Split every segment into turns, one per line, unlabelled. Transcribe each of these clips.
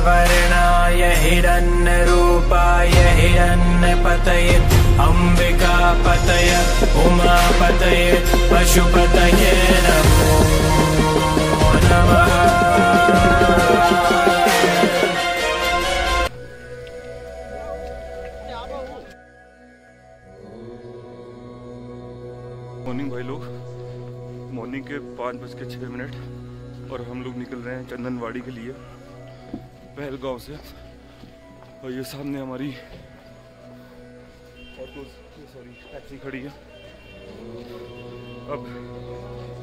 वर्णाय हिरण्यरूपाय हिरण्यपतये अम्बिकापतये उमापतये पशुपतये नमो नमः।
मॉर्निंग भाई लोग, मॉर्निंग के 5:06 और हम लोग निकल रहे हैं चंदनवाड़ी के लिए पहलगांव से। और ये सामने हमारी टैक्सी खड़ी है। अब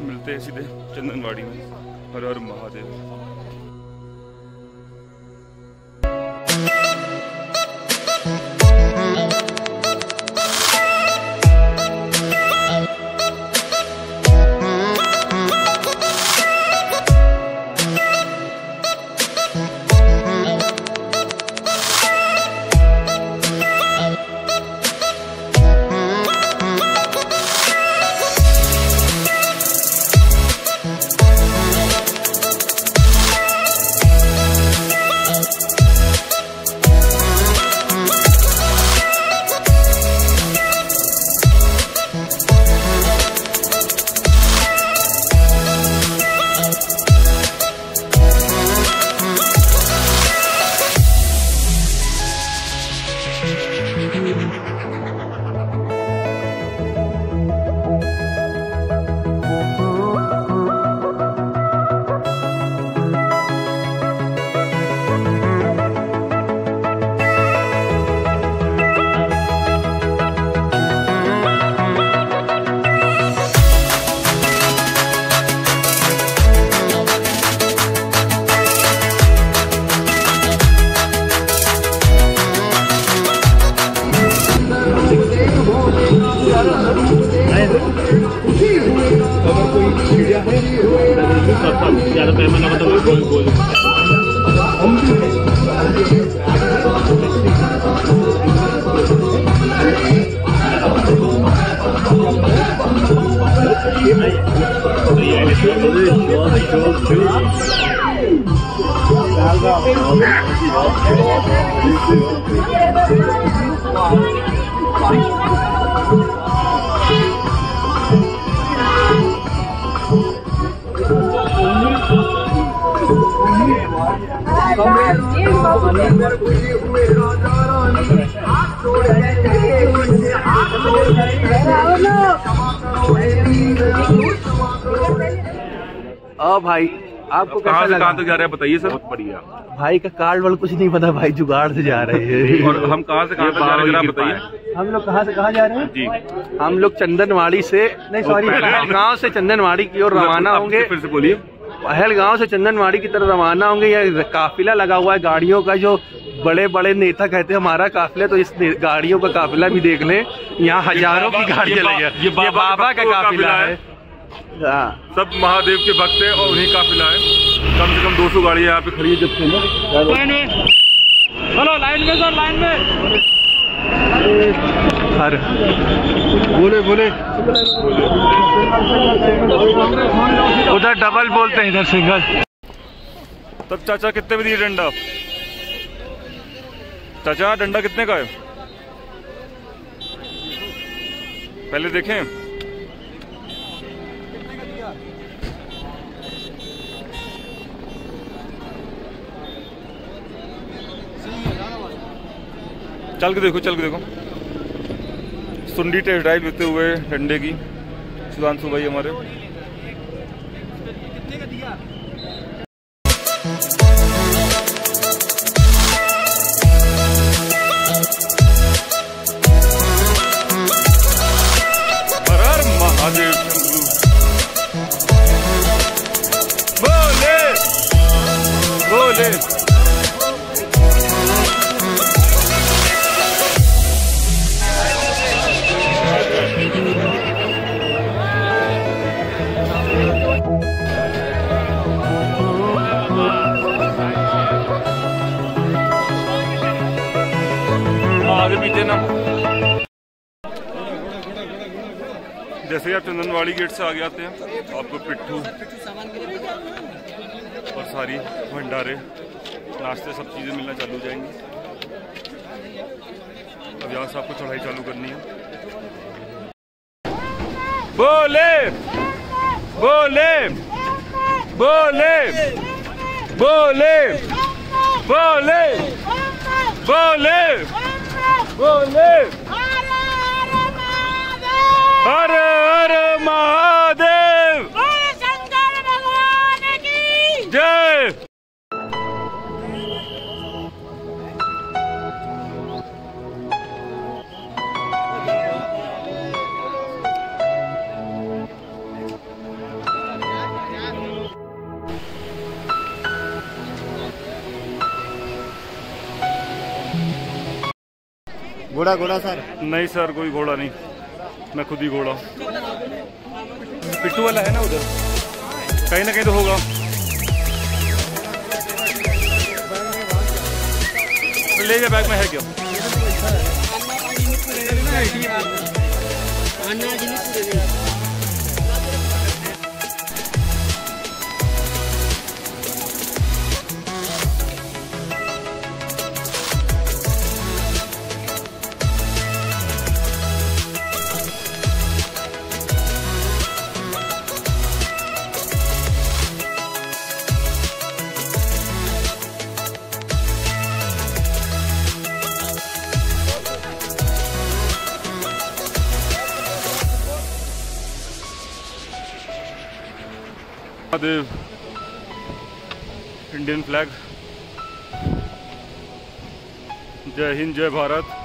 मिलते हैं सीधे चंदनवाड़ी में। हर हर महादेव।
भाई आपको
कहाँ से कहाँ तक जा रहे हैं बताइए सर।
बहुत बढ़िया भाई का कार्ड वाल कुछ नहीं पता भाई, जुगाड़ से जा रहे हैं।
और हम कहाँ से कहाँ तक जा रहे हैं बताइए।
हम लोग कहाँ से कहाँ जा रहे हैं
जी?
हम लोग चंदनवाड़ी से नहीं सॉरी पहलगांव से चंदनवाड़ी की ओर रवाना होंगे।
फिर से बोलिए।
पहलगांव से चंदनवाड़ी की तरफ रवाना होंगे। यह काफिला लगा हुआ है गाड़ियों का, जो बड़े बड़े नेता कहते हैं हमारा काफिला, तो इस गाड़ियों का काफिला भी देख लें। यहाँ हजारों की गाड़ियाँ लगी है। ये बाबा का काफिला है।
सब महादेव के भक्त हैं और उन्हीं काफिला है। कम से कम 200 गाड़ियाँ यहाँ पे खड़ी है। जब से
लाइन में चलो, लाइन में सर, लाइन में।
हर
बोले बोले
उधर डबल बोलते हैं, इधर सिंगल।
तब चाचा कितने में दिए डंडा? चाचा डंडा कितने का है पहले देखें। चल के देखो, चल के देखो। सुंडी टेस्ट ड्राइव लेते हुए डंडे की सुधांशु भाई हमारे। हर हर महादेव शंभू। बोले बोले। आगे पीछे ना। जैसे ही आप चंदनवाड़ी गेट से आगे आते हैं आपको पिट्ठू और सारी भंडारे नाश्ते सब चीज़ें मिलना चालू हो जाएंगी। अब यहाँ से आपको चढ़ाई चालू करनी है। बोले बोले बोले बोले बोले बोले बोले हर हर महादेव, शंकर भगवान की जय।
घोड़ा घोड़ा सर?
नहीं सर, कोई घोड़ा नहीं, मैं खुद ही घोड़ा। पिट्टू वाला है ना उधर, कहीं ना कहीं तो होगा। ले जा बैग में है क्या? महादेव, इंडियन फ्लैग, जय हिंद जय भारत।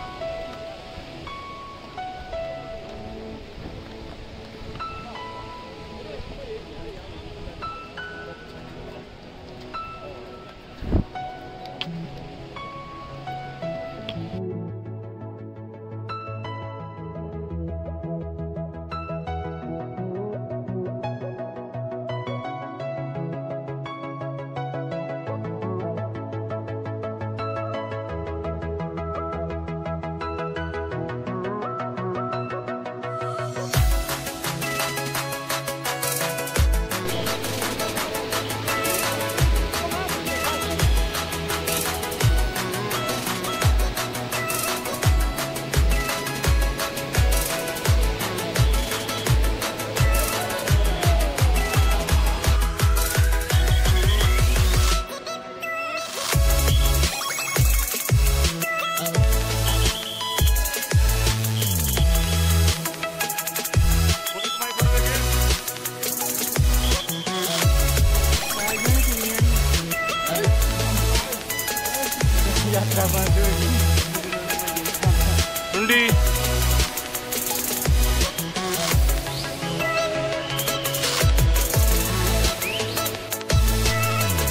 टुंडी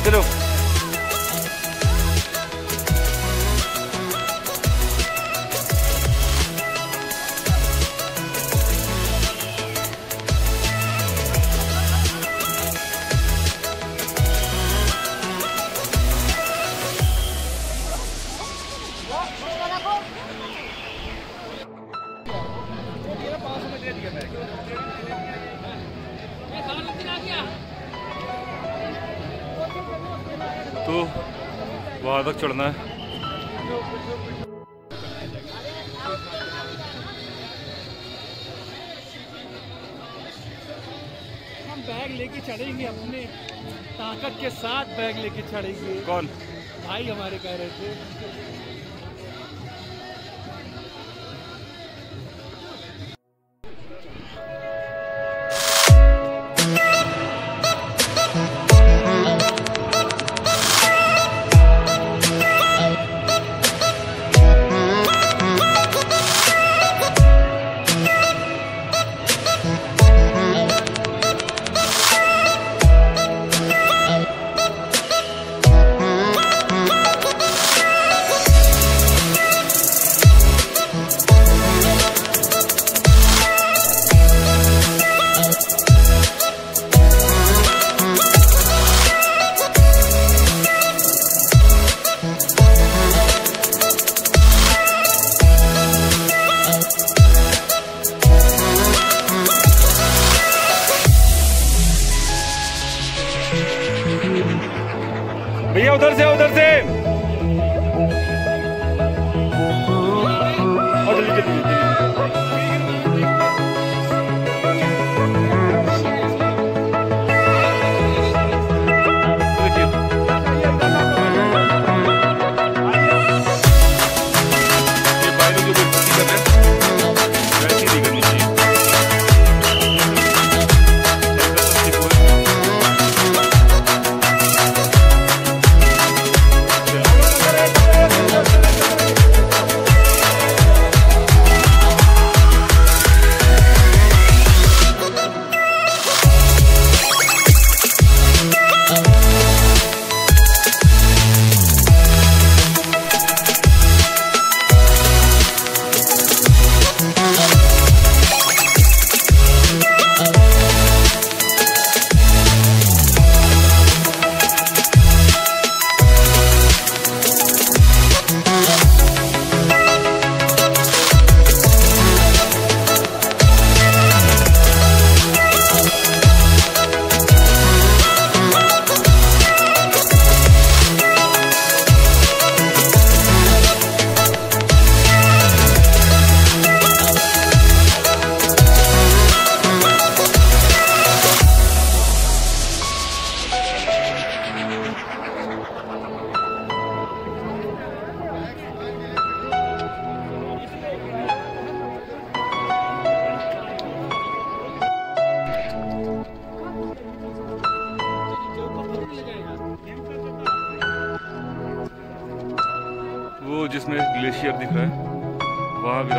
चलो। तो वहाँ तक चढ़ना है।
हम बैग लेके चढ़ेंगे, अपने ताकत के साथ बैग लेके चढ़ेंगे।
कौन?
भाई हमारे कह रहे थे।
वो जिसमें ग्लेशियर दिख रहा है वहाँ भी।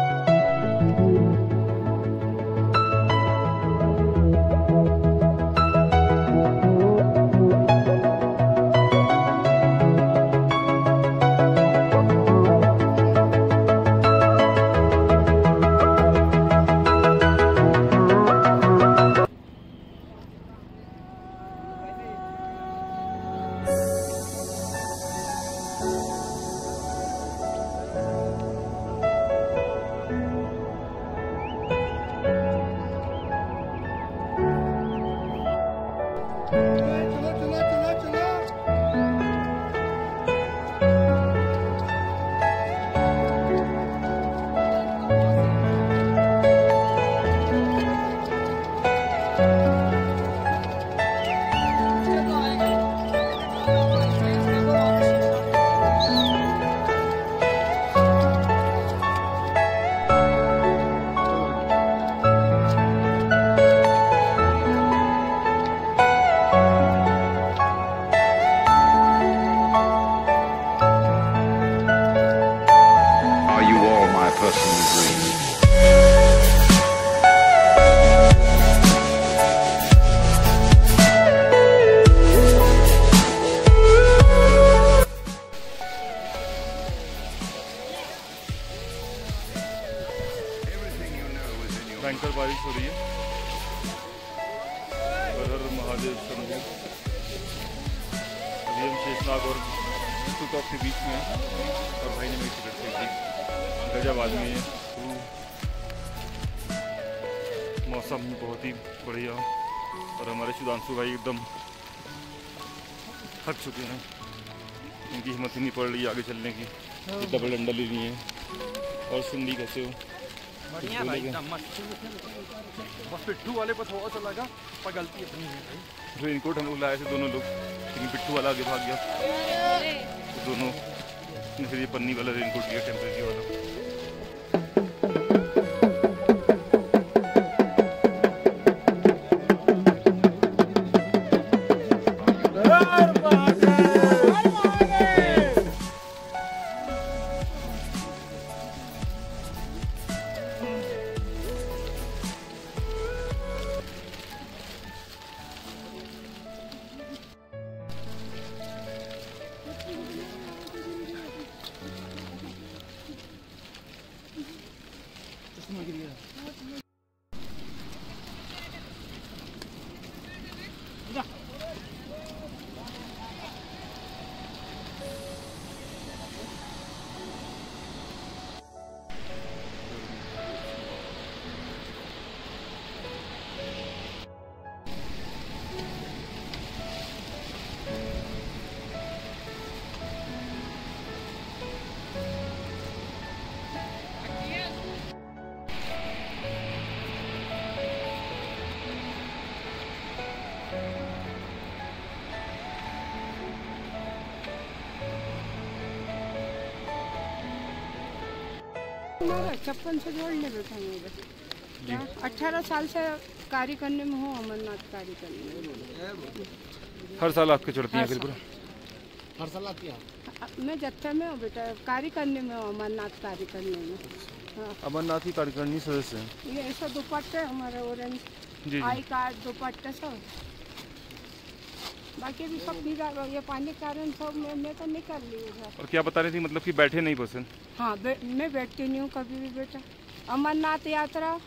भयंकर बारिश हो रही है। हर हर महादेव शंभू। अभी हम शेषनाग और टॉप के बीच में हैं और भाई ने मेरी टिकट फेंक दी। गजब आदमी है। मौसम बहुत ही बढ़िया और हमारे सुधांशु भाई एकदम थक चुके हैं। इनकी हिम्मत ही नहीं पड़ रही आगे चलने की। डबल डंडा ले लिए हैं। और सुन ली कैसे हो?
बढ़िया भाई, बस पिट्ठू वाले पर थोड़ा सा लगा पर गलती अपनी है भाई।
रेनकोट हम लोग लाए थे दोनों लोग, लेकिन पिट्ठू वाला आगे भाग गया। तो दोनों ने फिर ये पन्नी वाला रेनकोट लिया, टेम्परेचर वाला।
छप्पन से जोड़ने बैठा मेरे 18 साल से कार्य करने में हूँ। अमरनाथ कार्य करने में
हर साल आपके चढ़ती हैं? बिल्कुल
हर साल आती है।
मैं जत्थे में हूँ बेटा, कार्य करने में हूँ। अमरनाथ कार्य करने में। हाँ,
अमरनाथ की कार्यकारिणी सदस्य हैं।
ये ऐसा दुपट्टे हमारे ऑरेंज आई कार्ड दुपट्टे सब, बाकी भी सब भीगा। ये पानी के कारण सब मैं तो नहीं कर ली उधर।
और क्या बता रही थी, मतलब कि बैठे नहीं पसंद?
हाँ, मैं बैठती नहीं हूँ कभी भी बेटा। अमरनाथ यात्रा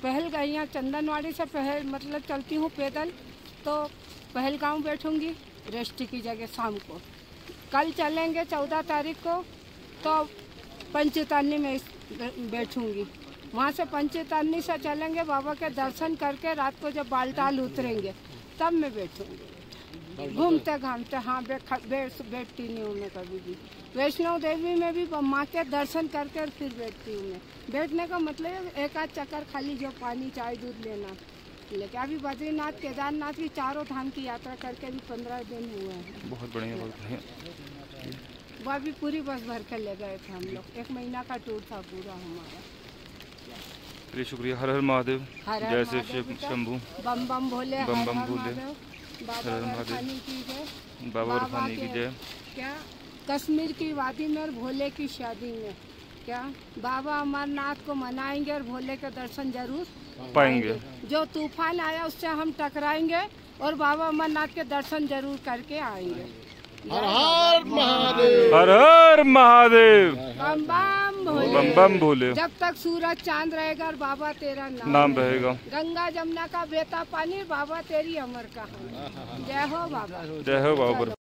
यहाँ चंदनवाड़ी से मतलब चलती हूँ पैदल, तो पहलगांव बैठूंगी रेस्ट की जगह शाम को। कल चलेंगे 14 तारीख को, तो पंचतानी में बैठूंगी। वहाँ से पंचतानी से चलेंगे, बाबा के दर्शन करके रात को जब बालटाल उतरेंगे तब मैं बैठूंगी। घूमते घामते हाँ बैठती नहीं हूँ मैं कभी भी। वैष्णो देवी में भी माँ के दर्शन करके फिर बैठती हूँ मैं। बैठने का मतलब एक आध चक्कर खाली, जो पानी चाय दूध लेना। लेकिन अभी बद्रीनाथ केदारनाथ की चारों धाम की यात्रा करके भी 15 दिन हुए हैं।
बहुत बढ़िया, बहुत बढ़िया।
वह भी पूरी बस भर के ले गए थे हम लोग। 1 महीना का टूर था पूरा हमारा।
चलिए शुक्रिया। हर हर महादेव। जय श्री शिव शंभू।
बम बम भोले।
बम बम भोले।
बाबा बर्फानी की जय।
बाबा बर्फानी की जय।
क्या कश्मीर की वादी में और भोले की शादी में क्या बाबा अमरनाथ को मनाएंगे और भोले के दर्शन जरूर
पाएंगे।
जो तूफान आया उससे हम टकराएंगे और बाबा अमरनाथ के दर्शन जरूर करके आएंगे।
हर हर महादेव,
हर हर महादेव,
बम बम भोले,
बम बम भोले।
जब तक सूरज चांद रहेगा और बाबा तेरा
नाम रहेगा।
गंगा जमुना का बहता पानी, बाबा तेरी अमर कहानी। जय हो बाबा,
जय हो बाबा।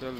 चल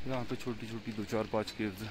यहाँ पे छोटी छोटी 2-4-5 केव्स है।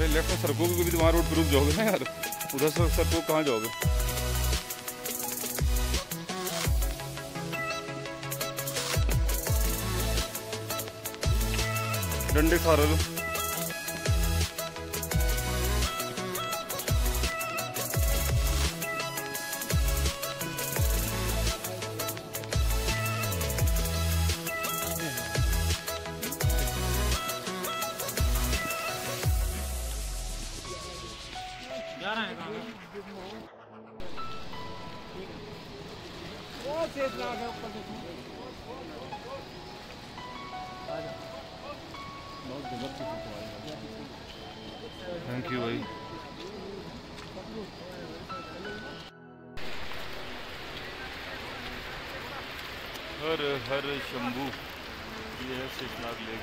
अरे लेफ्ट में सड़कों को भी तुम्हारा रोड पर रुक जाओगे ना यार, उधर से सड़कों कहाँ जाओगे। डंडे खा रहे हो। थैंक यू भाई। हर हर शंभू, ये है शेषनाग लेक।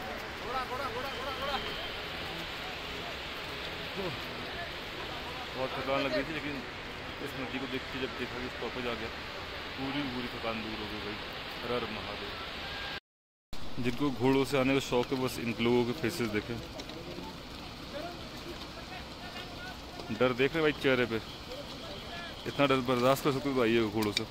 बहुत थकान लग रही थी, लेकिन इस नदी को देख के जब देखा कि स्टॉपेज आ गया, पूरी थकान दूर हो गई भाई। हर हर महादेव। जिनको घोड़ों से आने का शौक है, बस इन लोगों के फेसेस देखें। डर देख रहे भाई चेहरे पे, इतना डर बर्दाश्त कर सकते तो आइए घोड़ों से।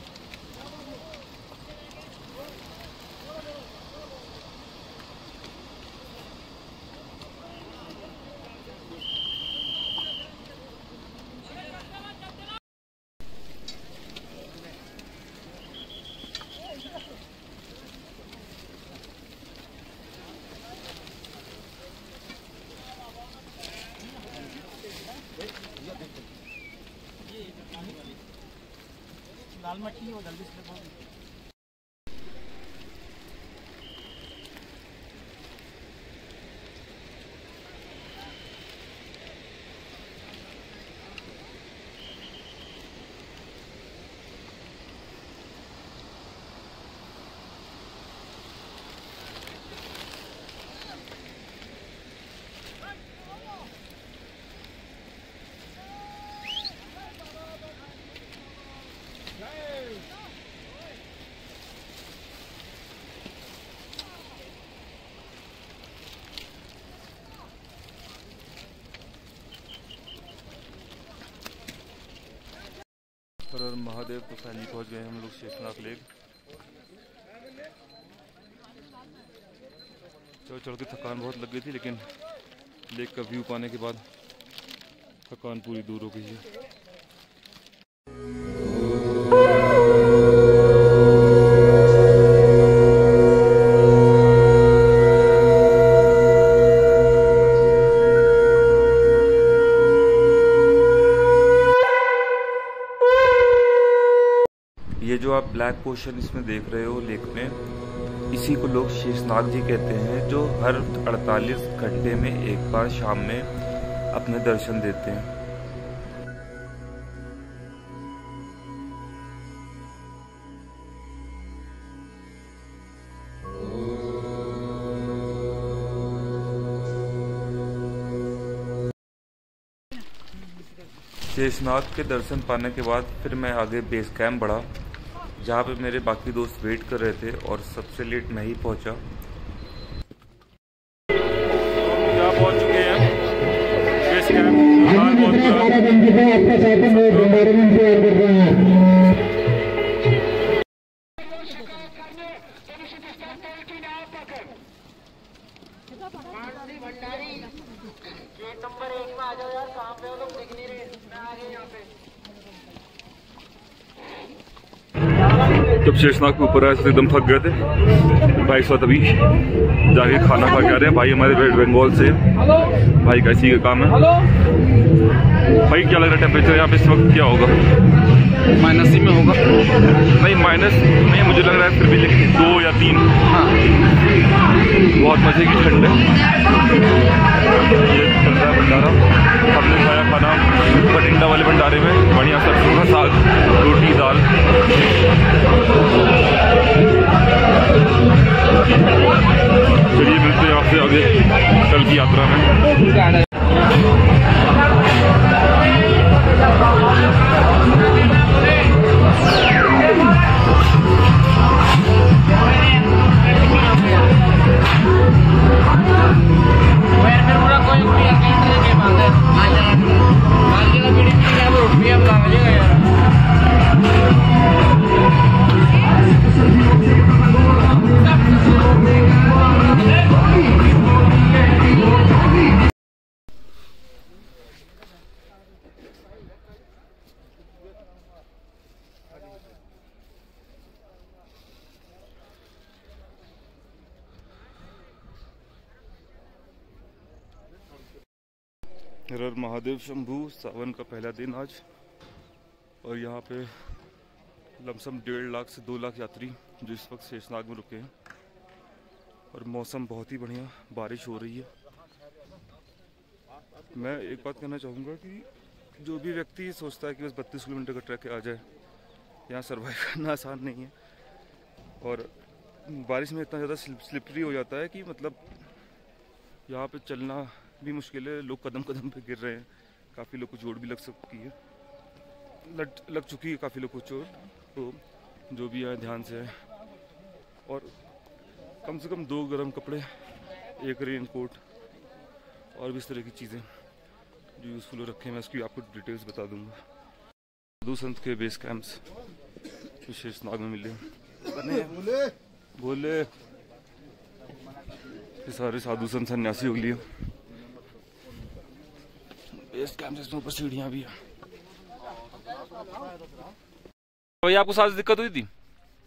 लाल मट्टी हो जल्दी से।
हर महादेव। तो फाइनली पहुंच गए हम लोग शेषनाग लेक। चढ़ के थकान बहुत लग गई थी, लेकिन लेक का व्यू पाने के बाद थकान पूरी दूर हो गई है। ये जो आप ब्लैक पोर्शन इसमें देख रहे हो लेक में, इसी को लोग शेषनाग जी कहते हैं, जो हर 48 घंटे में एक बार शाम में अपने दर्शन देते हैं। शेषनाग के दर्शन पाने के बाद फिर मैं आगे बेस कैंप बढ़ा, जहाँ पे मेरे बाकी दोस्त वेट कर रहे थे और सबसे लेट मैं ही पहुंचा। यहाँ पहुंच चुके हैं बेस कैंप। जब शेषनाग के ऊपर आए तो एकदम थक गए थे भाई। इस वक्त अभी जाके खाना खा के आ रहे हैं। भाई हमारे वेस्ट बंगाल से, भाई का इसी का काम है। भाई क्या लग रहा है टेम्परेचर यहाँ पे इस वक्त क्या होगा?
माइनस ही में होगा।
नहीं माइनस नहीं, मुझे लग रहा है फिर भी, लेकिन 2 या 3।
हाँ,
बहुत मजे की ठंड है। ये चल रहा है भंडारा। हमने खाया खाना बठिंडा वाले भंडारे में, बढ़िया सरसों का साग, रोटी, दाल। चलिए मिलते हैं आपसे आगे कल की यात्रा में।
कोई
हर हर महादेव शंभू। सावन का पहला दिन आज, और यहाँ पे लमसम 1.5 लाख से 2 लाख यात्री जो इस वक्त शेषनाग में रुके हैं। और मौसम बहुत ही बढ़िया, बारिश हो रही है। मैं एक बात कहना चाहूँगा कि जो भी व्यक्ति सोचता है कि बस 32 किलोमीटर का ट्रैक आ जाए, यहाँ सर्वाइव करना आसान नहीं है। और बारिश में इतना ज़्यादा स्लिपरी हो जाता है कि मतलब यहाँ पे चलना भी मुश्किल है। लोग कदम कदम पे गिर रहे हैं, काफ़ी लोग को चोट भी लग सकती है, लग चुकी है काफ़ी लोग को चोट। तो जो भी है ध्यान से है, और कम से कम 2 गर्म कपड़े, 1 रेन कोट और भी इस तरह की चीज़ें जो यूज़फुल रखे। मैं इसकी आपको डिटेल्स बता दूंगा। साधु संत के बेस कैंप्स शेषनाग में मिले बोले ये सारे साधु संत सन्यासी हो लिए। बेस कैंप से ऊपर सीढ़ियाँ भी है। भैया आपको सांस दिक्कत हुई थी?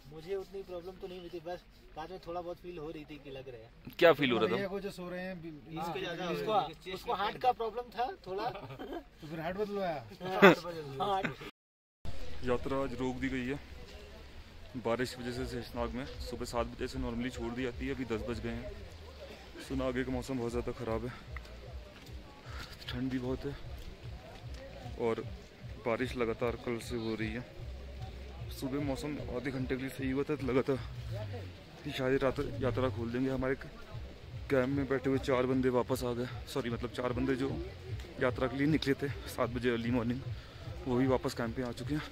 मुझे उतनी प्रॉब्लम तो नहीं हुई थी, बस कान में थोड़ा बहुत फील हो रही थी कि लग रहा है।
क्या फील हो रहा था?
जो सो रहे हैं
उसको हार्ट का प्रॉब्लम था थोड़ा,
तो फिर हार्ट बदलवाया।
यात्रा आज रोक दी गई है बारिश की वजह से। शेषनाग में सुबह 7 बजे से नॉर्मली छोड़ दी जाती है, अभी 10 बज गए हैं। सुना आगे का मौसम बहुत ज़्यादा ख़राब है, ठंड भी बहुत है और बारिश लगातार कल से हो रही है। सुबह मौसम आधे घंटे के लिए सही हुआ था, तो लगा था कि शायद यात्रा खोल देंगे। हमारे कैंप में बैठे हुए 4 बंदे वापस आ गए। सॉरी, मतलब 4 बंदे जो यात्रा के लिए निकले थे 7 बजे अर्ली मॉर्निंग, वो भी वापस कैंप पे आ चुके हैं।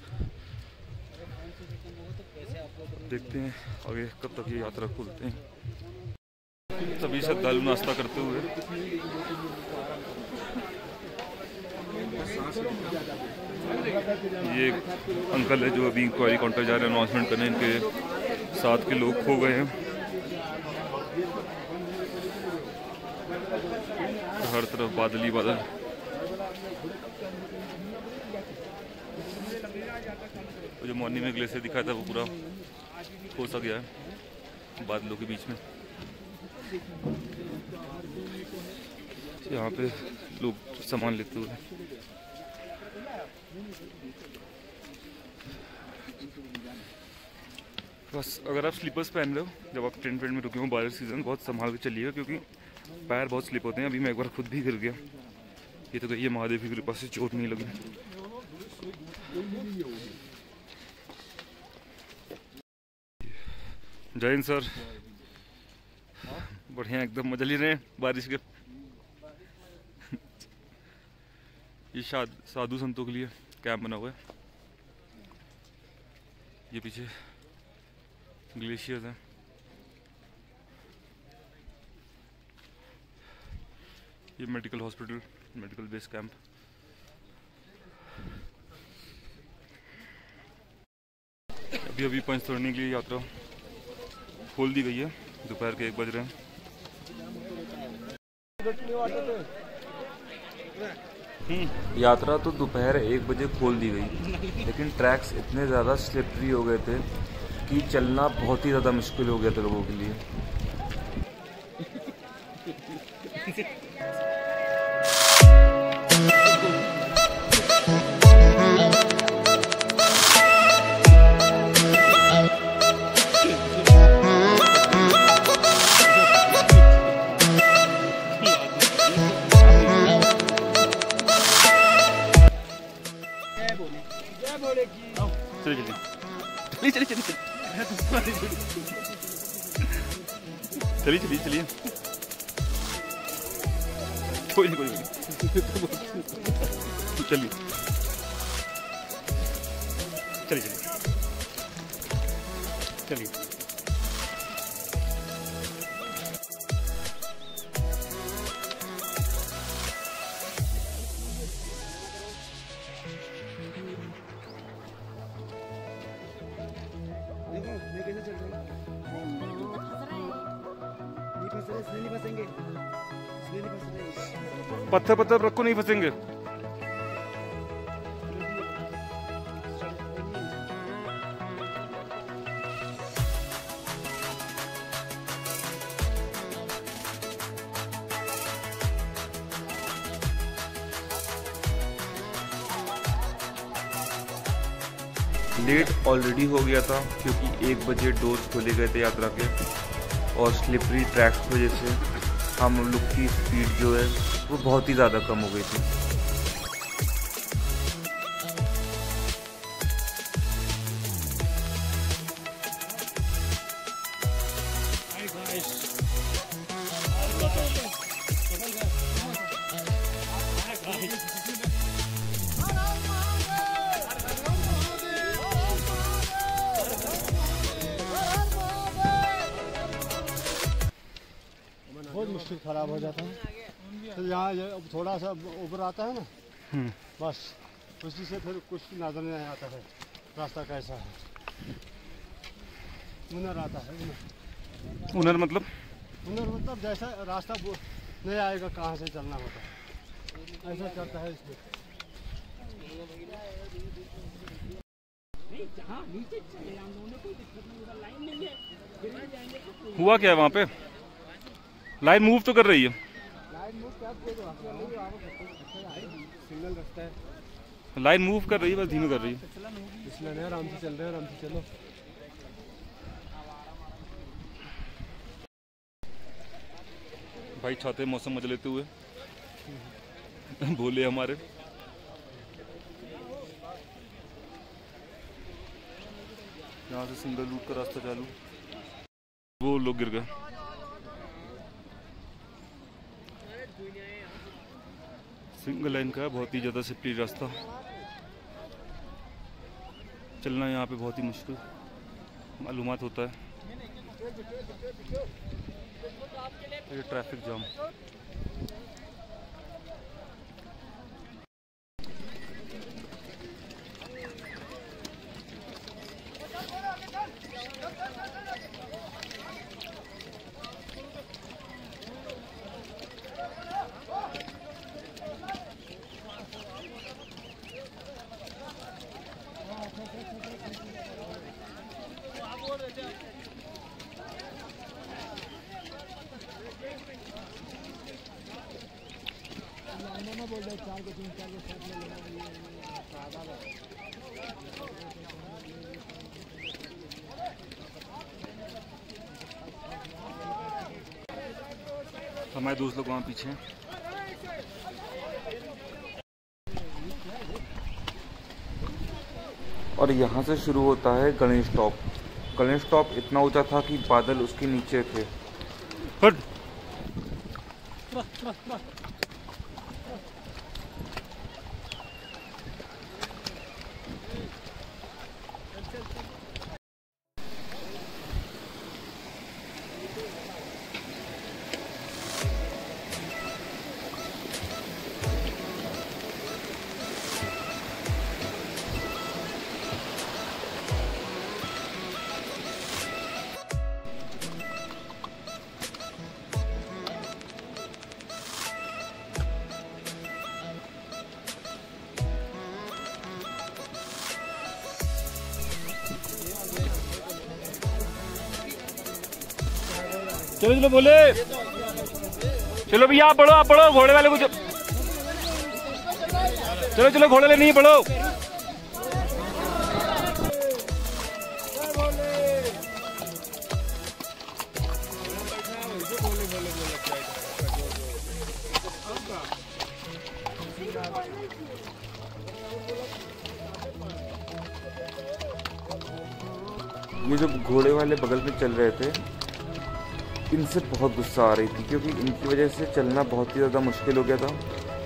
देखते हैं आगे कब तक ये यात्रा खोलते हैं। सभी श्रद्धालु नाश्ता करते हुए ये अंकल है जो अभी इंक्वायरी काउंटर जा रहे हैं अनाउंसमेंट करने। इनके साथ के लोग खो गए हैं। हर तरफ बादल ही बादल। जो मॉर्निंग में ग्लेशियर दिखा था वो पूरा खोसा गया है बादलों के बीच में। यहाँ पे लोग सामान लेते हुए। बस अगर आप स्लीपर्स पहन रहे हो जब आप टेंट में रुके हो बारिश सीजन, बहुत संभाल के चलिएगा क्योंकि पैर बहुत स्लिप होते हैं। अभी मैं एक बार खुद भी गिर गया। ये तो कहिए महादेव की कृपा से चोट नहीं लगी। जय हिंद सर। बढ़िया, एकदम मजा ले रहे हैं बारिश के। ये साधु संतों के लिए कैंप बना हुआ है। ये पीछे ग्लेशियर्स हैं। ये medical hospital, medical base camp. अभी पंचतरणी के लिए यात्रा खोल दी गई है। दोपहर के 1 बज रहे हैं। यात्रा तो दोपहर 1 बजे खोल दी गई, लेकिन ट्रैक्स इतने ज़्यादा स्लिपरी हो गए थे कि चलना बहुत ही ज़्यादा मुश्किल हो गया था लोगों के लिए। चलिए कोई नहीं चलिए पत्थर पत्थर रखो, नहीं फंसेंगे। लेट ऑलरेडी हो गया था क्योंकि 1 बजे डोर्स खोले गए थे यात्रा के, और स्लिपरी ट्रैक्स की वजह से हम लोग की स्पीड जो है वो बहुत ही ज़्यादा कम हो गई थी।
बहुत मुश्किल ख़राब हो जाता है। तो यहाँ अब थोड़ा सा ऊपर आता है ना, बस उसी से फिर कुछ नजर नहीं आता है रास्ता कैसा है। हुनर आता है,
हुनर मतलब
जैसा रास्ता नहीं आएगा कहाँ से चलना होता है, ऐसा चलता है इसमें।
हुआ क्या है वहाँ पे? लाइन मूव तो कर रही है।
सिग्नल रखता है,
लाइन मूव कर रही है, बस धीमी कर रही है।
इसलिए नहीं, आराम से चल रहे हैं, आराम से चलो।
भाई छाते मौसम मजा लेते हुए बोले हमारे। यहाँ से सिंगल रूट का रास्ता चालू, वो लोग गिर गए। सिंगल लाइन का बहुत ही ज़्यादा स्लिपरी रास्ता, चलना यहाँ पे बहुत ही मुश्किल मालूमात होता है। ये ट्रैफिक जाम। हमारे दोस्त लोग वहाँ पीछे हैं। और यहाँ से शुरू होता है गणेश टॉप। गणेश टॉप इतना ऊंचा था कि बादल उसके नीचे थे। हट। चलो चलो बोले, चलो भैया आप बढ़ो घोड़े वाले को चलो चलो घोड़े वाले नहीं बढ़ो। ये जो घोड़े वाले बगल में चल रहे थे, इनसे बहुत गुस्सा आ रही थी क्योंकि इनकी वजह से चलना बहुत ही ज़्यादा मुश्किल हो गया था।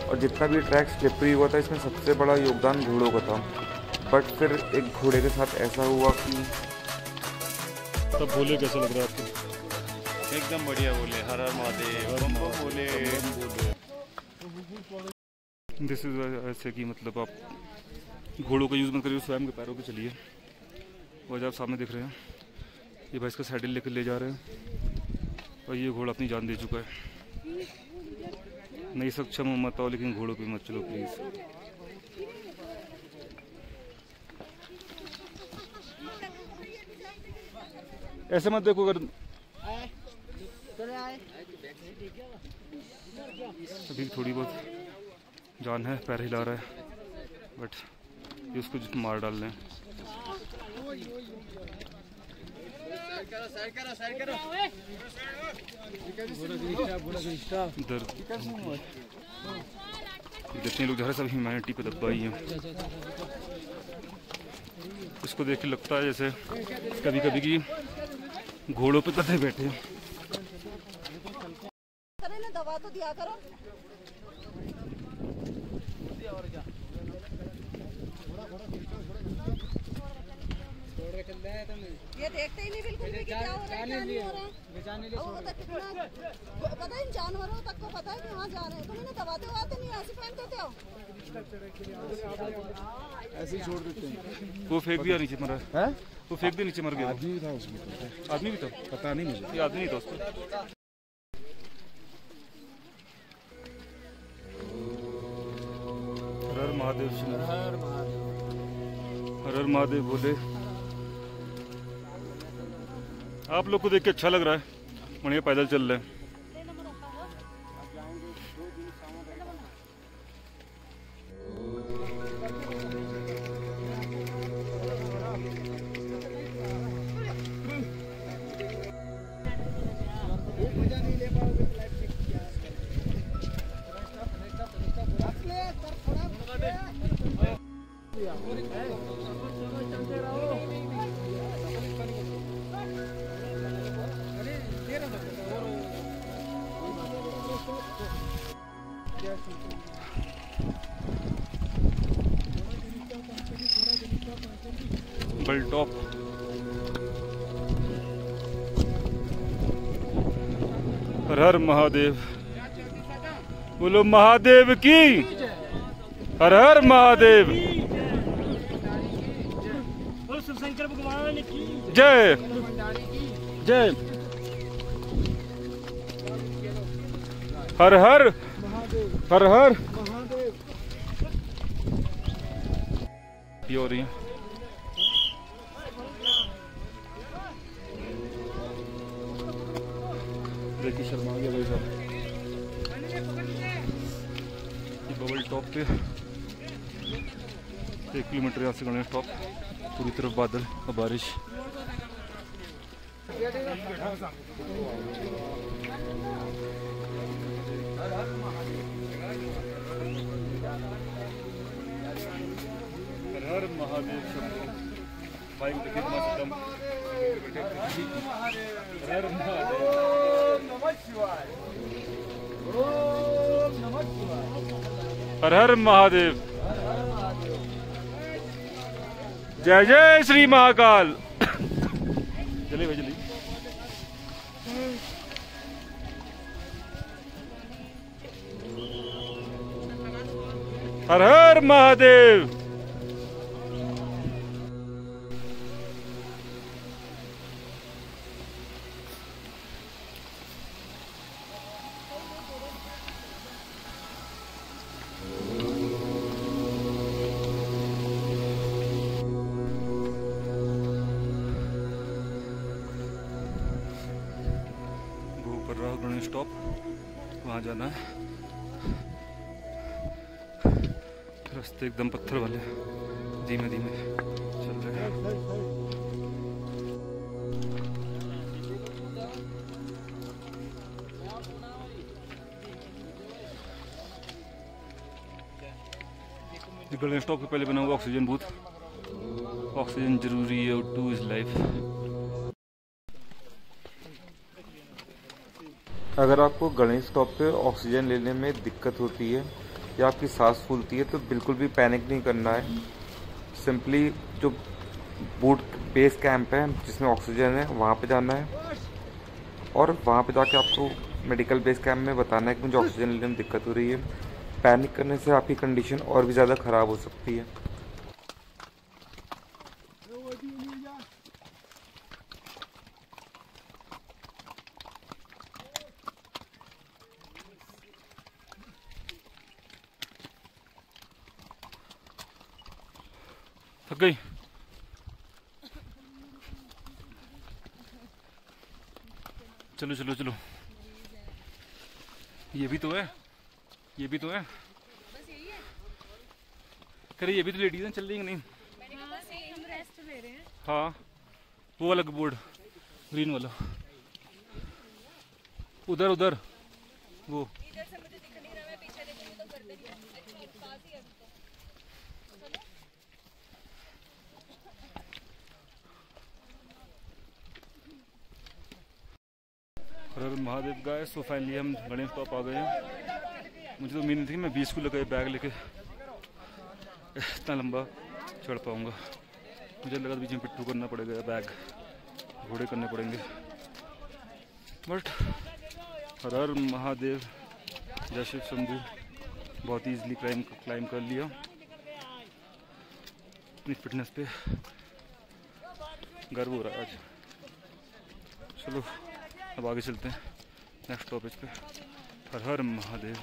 और जितना भी ट्रैक स्लिपरी हुआ था, इसमें सबसे बड़ा योगदान घोड़ों का था। बट फिर एक घोड़े के साथ ऐसा हुआ कि
तब बोले कैसा लग रहा है आपको?
एकदम बढ़िया बोले, हर हर महादेव बोले।
दिस इज ऐसे कि मतलब आप घोड़ों का यूज़ मत करिए, स्वयं के पैरों पे चलिए। और जब आप सामने दिख रहे हैं, ये भाई इसका सैडल लेकर ले जा रहे हैं और ये घोड़ा अपनी जान दे चुका है। नहीं सक्षम मत आओ, लेकिन घोड़ों पे मत चलो प्लीज़। ऐसे मत देखो, अगर अभी थोड़ी बहुत जान है, पैर हिला रहा है, बट ये उसको मार डाल रहे हैं। इधर जितने लोग जरा सब ह्यूमैनिटी पे दबाई हैं। इसको देख के लगता है जैसे कभी कभी की घोड़ों पे गधे बैठे हैं।
दवा तो दिया करो। ये देखते ही नहीं बिल्कुल भी कि क्या हो रहा है, क्या नहीं हो रहा है। पता है इन जानवरों तक को पता है कि वहाँ जा रहे हैं, तुम इन्हें दबाते वाते नहीं, ऐसे फेंक देते हो,
ऐसे ही छोड़ देते हैं।
वो फेंक दिया नीचे मरा है, वो फेंक दिया नीचे मर गया।
आदमी भी था उसमें,
आदमी भी था,
पता नहीं मुझे,
ये आदमी नहीं था उसमें। हर हर महादेव, हर हर महादेव बोले। आप लोग को देख के अच्छा लग रहा है, बढ़िया पैदल चल रहे हैं। बल टॉप हर हर महादेव, बोलो महादेव की, हर हर महादेव,
शंकर भगवान की
जय जय, हर हर हर हर। ये हो रही है देखिए, शर्मा गया भाई साहब। ये बबल टॉप पे 1 किलोमीटर यहाँ से गणेश टॉप, पूरी तरफ बादल और बारिश। हर हर महादेव शंभो भाई, देखिए मस्त दम। हर महादेव, हर हर महादेव, जय जय श्री महाकाल। चलिए भाई चलिए। हर हर महादेव। गणेश टॉप, वहाँ जाना है। रास्ते एकदम पत्थर वाले, धीमे धीमे चल रहे हैं। गणेश टॉप के पहले बना हुआ ऑक्सीजन बूथ। ऑक्सीजन जरूरी है, O2 इज लाइफ।
अगर आपको गणेश स्टॉप पे ऑक्सीजन लेने में दिक्कत होती है या आपकी सांस फूलती है तो बिल्कुल भी पैनिक नहीं करना है। सिंपली जो बूट बेस कैंप है जिसमें ऑक्सीजन है वहाँ पे जाना है और वहाँ पे जाके आपको मेडिकल बेस कैंप में बताना है कि मुझे ऑक्सीजन लेने में दिक्कत हो रही है। पैनिक करने से आपकी कंडीशन और भी ज़्यादा ख़राब हो सकती है।
थक गई? चलो चलो चलो, ये भी तो है, ये भी तो है। करे ये भी तो लेडीज हैं, चल रही है नहीं?
ले रहे हैं।
हाँ वो वाला बोर्ड ग्रीन वाला उधर उधर वो
इधर से मुझे दिख नहीं रहा, मैं पीछे देखूंगी तो गर्दन ही एक्चुअली पास ही है अभी तो। चलो
हर हर महादेव गाइस। तो फाइनली हम गणेश टॉप आ गए हैं। मुझे तो उम्मीद नहीं थी कि मैं 20 किलो का बैग लेके इतना लंबा चढ़ पाऊंगा। मुझे लगा बीच में पिट्ठू करना पड़ेगा, बैग घोड़े करने पड़ेंगे, बट हर हर महादेव जय शिव शंभू बहुत ही ईजिली क्लाइम कर लिया। अपनी फिटनेस पे गर्व हो रहा है आज। चलो अब आगे चलते हैं नेक्स्ट टॉपिक पे। हर हर महादेव।